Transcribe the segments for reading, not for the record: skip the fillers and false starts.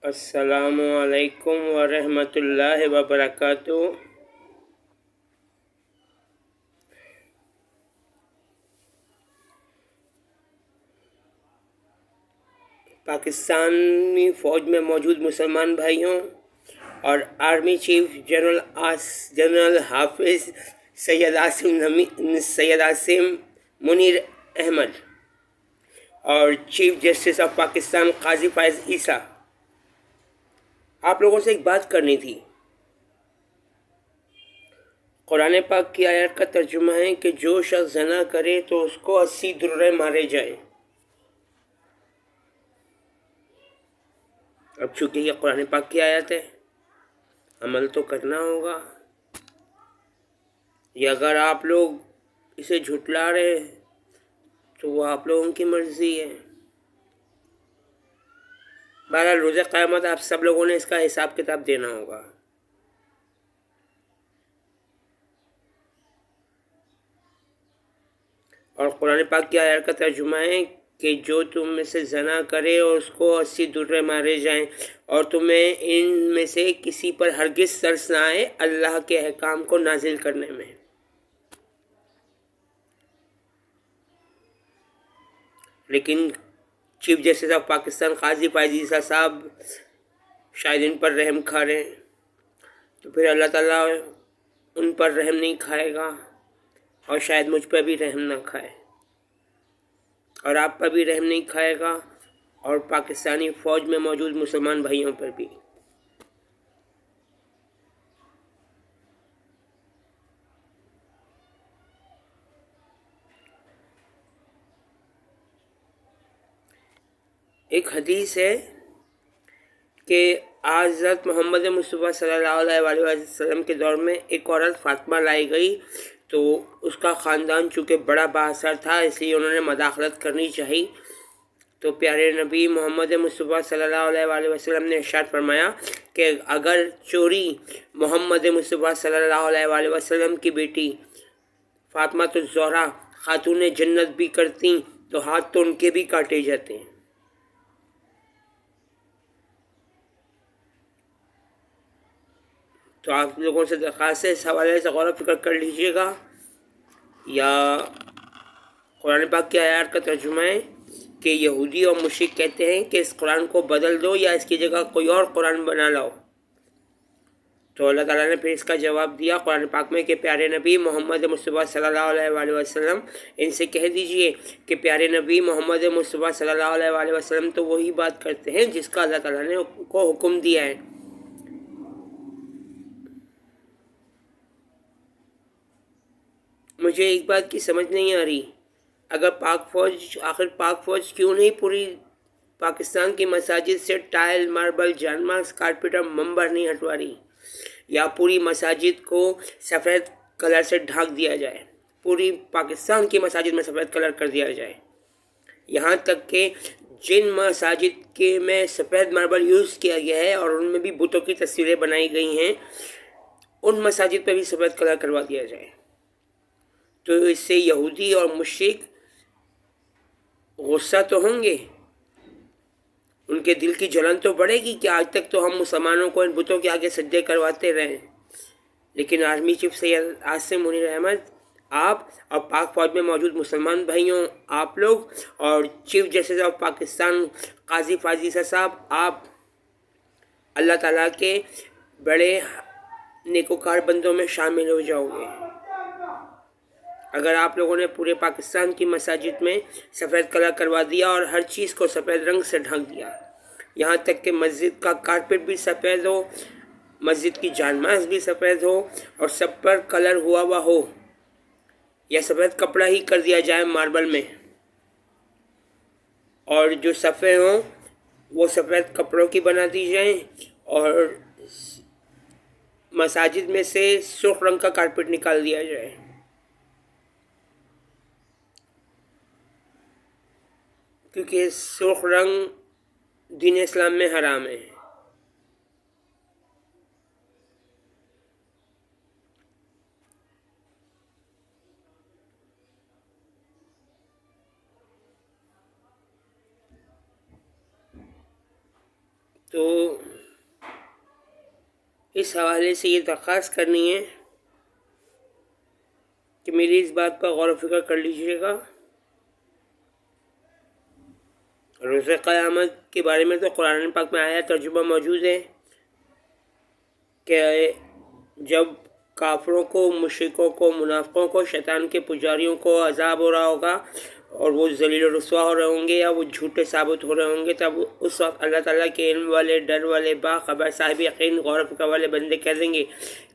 السلام علیکم ورحمۃ اللہ وبرکاتہ۔ پاکستانی فوج میں موجود مسلمان بھائیوں اور آرمی چیف جنرل حافظ سید عاصم منیر احمد اور چیف جسٹس آف پاکستان قاضی فائز عیسیٰ، آپ لوگوں سے ایک بات کرنی تھی۔ قرآن پاک کی آیت کا ترجمہ ہے کہ جو شخص زنا کرے تو اس کو 80 درے مارے جائیں۔ اب چونکہ یہ قرآن پاک کی آیت ہے، عمل تو کرنا ہوگا۔ یہ اگر آپ لوگ اسے جھٹلا رہے ہیں تو وہ آپ لوگوں کی مرضی ہے۔ بہرحال روز قیامت آپ سب لوگوں نے اس کا حساب کتاب دینا ہوگا۔ اور قرآن پاک کی آیت کا ترجمہ ہے کہ جو تم میں سے زنا کرے اور اس کو 80 درے مارے جائیں، اور تمہیں ان میں سے کسی پر ہرگز ترس نہ آئے اللہ کے احکام کو نازل کرنے میں۔ لیکن چیف جسٹس آف پاکستان قاضی فائز عیسیٰ صاحب شاید ان پر رحم کھا رہے ہیں، تو پھر اللہ تعالیٰ ان پر رحم نہیں کھائے گا، اور شاید مجھ پر بھی رحم نہ کھائے، اور آپ پر بھی رحم نہیں کھائے گا، اور پاکستانی فوج میں موجود مسلمان بھائیوں پر بھی۔ ایک حدیث ہے کہ حضرت محمد مصطفیٰ صلی اللہ علیہ وآلہ وسلم کے دور میں ایک عورت فاطمہ لائی گئی، تو اس کا خاندان چونکہ بڑا بااثر تھا، اس لیے انہوں نے مداخلت کرنی چاہی۔ تو پیارے نبی محمد مصطفیٰ صلی اللہ علیہ وآلہ وسلم نے ارشاد فرمایا کہ اگر چوری محمد مصطفیٰ صلی اللہ علیہ وآلہ وسلم کی بیٹی فاطمہ الزہرا خاتون جنت بھی کرتی تو ہاتھ تو ان کے بھی کاٹے جاتے ہیں۔ تو آپ لوگوں سے درخواست ہے اس حوالے سے غور و فکر کر لیجئے گا، یا قرآن پاک کی آیات کا ترجمہ ہے کہ یہودی اور مشرک کہتے ہیں کہ اس قرآن کو بدل دو یا اس کی جگہ کوئی اور قرآن بنا لاؤ۔ تو اللہ تعالیٰ نے پھر اس کا جواب دیا قرآن پاک میں کہ پیارے نبی محمد مصطفیٰ صلی اللہ علیہ وآلہ وسلم، ان سے کہہ دیجئے کہ پیارے نبی محمد مصطفیٰ صلی اللہ علیہ وآلہ وسلم تو وہی بات کرتے ہیں جس کا اللہ تعالیٰ نے کو حکم دیا ہے۔ مجھے ایک بات کی سمجھ نہیں آ رہی، اگر پاک فوج کیوں نہیں پوری پاکستان کی مساجد سے ٹائل، ماربل، جانماز، کارپیٹ اور ممبر نہیں ہٹوا رہی، یا پوری مساجد کو سفید کلر سے ڈھانک دیا جائے، پوری پاکستان کی مساجد میں سفید کلر کر دیا جائے، یہاں تک کہ جن مساجد کے میں سفید ماربل یوز کیا گیا ہے اور ان میں بھی بتوں کی تصویریں بنائی گئی ہیں، ان مساجد پہ بھی سفید کلر کروا دیا جائے، تو اس سے یہودی اور مشرک غصہ تو ہوں گے، ان کے دل کی جلن تو بڑھے گی کہ آج تک تو ہم مسلمانوں کو ان بتوں کے آگے سجدے کرواتے رہے، لیکن آرمی چیف سید عاصم منیر احمد، آپ اور پاک فوج میں موجود مسلمان بھائیوں، آپ لوگ اور چیف جسٹس آف پاکستان قاضی فائز عیسیٰ صاحب، آپ اللہ تعالیٰ کے بڑے نیکوکار بندوں میں شامل ہو جاؤ گے اگر آپ لوگوں نے پورے پاکستان کی مساجد میں سفید کلر کروا دیا اور ہر چیز کو سفید رنگ سے ڈھانک دیا، یہاں تک کہ مسجد کا کارپیٹ بھی سفید ہو، مسجد کی جانماز بھی سفید ہو، اور سب پر کلر ہوا ہو، یا سفید کپڑا ہی کر دیا جائے ماربل میں، اور جو صفحے ہوں وہ سفید کپڑوں کی بنا دی جائیں، اور مساجد میں سے سرخ رنگ کا کارپیٹ نکال دیا جائے، کیونکہ سرخ رنگ دین اسلام میں حرام ہے۔ تو تو اس حوالے سے یہ درخواست کرنی ہے کہ میری اس بات پر غور و فکر کر لیجیے گا. روز قیامت کے بارے میں تو قرآن پاک میں آیا ترجمہ موجود ہے کہ جب کافروں کو، مشرکوں کو، منافقوں کو، شیطان کے پجاریوں کو عذاب ہو رہا ہوگا اور وہ ذلیل و رسوا ہو رہے ہوں گے یا وہ جھوٹے ثابت ہو رہے ہوں گے، تب اس وقت اللہ تعالیٰ کے علم والے، ڈر والے، باخبر، صاحب یقین، غور و فکر والے بندے کہہ دیں گے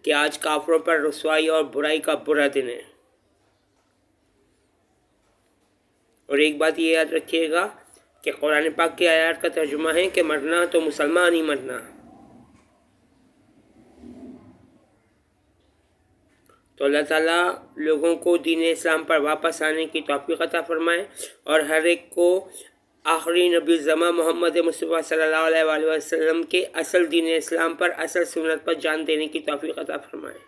کہ آج کافروں پر رسوائی اور برائی کا برا دن ہے. اور ایک بات یہ یاد رکھیے گا کہ قرآن پاک کی آیات کا ترجمہ ہے کہ مرنا تو مسلمان ہی مرنا. تو اللہ تعالیٰ لوگوں کو دین اسلام پر واپس آنے کی توفیق عطا فرمائے اور ہر ایک کو آخری نبی الزماں محمد مصطفیٰ صلی اللہ علیہ وآلہ وسلم کے اصل دین اسلام پر، اصل سنت پر جان دینے کی توفیق عطا فرمائے.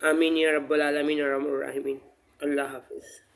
آمین یا رب العالمین الرحمن الرحیم. اللہ حافظ.